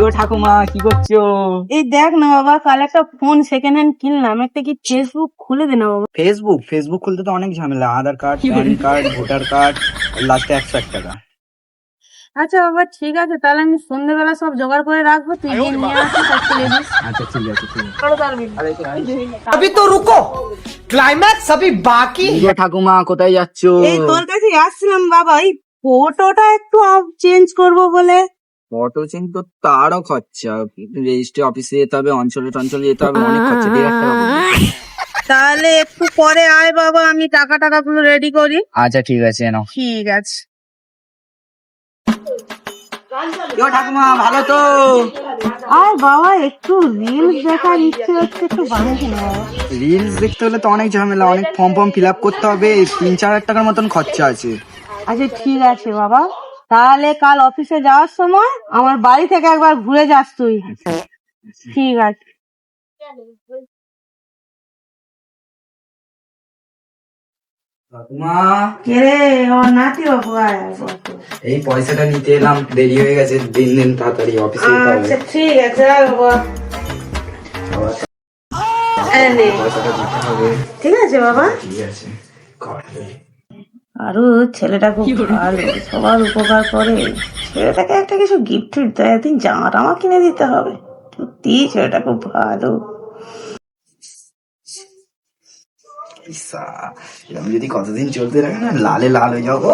গো ঠাকুমা, কি করছো? এই দেখ না বাবা, কাল একটা ফোন সেকেন্ড হ্যান্ড কিনলাম, একটা কি ফেসবুক খুলে দে না বাবা। ফেসবুক খুলতে তো অনেক ঝামেলা। Aadhaar card, PAN card, voter card, লাস্টে 101 টাকা। আচ্ছা বাবা, ঠিক আছে, তাহলে আমি সন্ধ্যেবেলা সব জোগাড় করে রাখবো, তুই গিয়ে নিয়ে আসিস একটু রেডি। আচ্ছা ঠিক আছে। अभी तो रुको, क्लाइमैक्स अभी बाकी কি গো ঠাকুমা, কোথায় যাচ্ছো? এই তোর কাছে আসছিলাম বাবা, এই ফটোটা একটু চেঞ্জ করবো বলে। অটো চেঞ্জ তো তারও খরচা, রেজিস্ট্রি অফিসে যেতে হবে, অঞ্চলে যেতে হবে, অনেক খরচা। 1.5 টাকা পড়বে। তাহলে একটু পরে আয় বাবা, আমি টাকাগুলো রেডি করি। আচ্ছা ঠিক আছে, নাও। ঠিক আছে। কি গো ঠাকুমা, ভালো তো? আর বাবা, একটু রিলস দেখার ইচ্ছে হচ্ছে, একটু বানাচ্ছি না বাবা। রিলস দেখতে হলে তো অনেক ঝামেলা, অনেক ফর্ম ফিল আপ করতে হবে, 3-4 হাজার টাকার মতন খরচা আছে। আচ্ছা ঠিক আছে বাবা, তাহলে কাল অফিসে যাওয়ার সময় আমার বাড়ি থেকে একবার ঘুরে যাস তুই। ঠিক আছে। ঠাকুমা, কে রে, আমার নাতি বাবু, আয় আয় বসো। এই পয়সাটা নিতে এলাম, দেরি হয়ে গেছে, দিন তাড়াতাড়ি অফিসে যেতে হবে। আচ্ছা ঠিক আছে, আয় বাবা। এই নে। পয়সাটা দিতে হবে। ঠিক আছে বাবা। ঠিক আছে, কবে? আরো ছেলেটা খুব ভালো, সবার উপকার করে। ছেলেটাকে একটা কিছু গিফট দেয়, একদিন জামা টামা কিনে দিতে হবে। সত্যি ছেলেটা খুব ভালো। ইসা, এরকম যদি কতদিন চলতে থাকে না, লালে লাল হয়ে যাবো।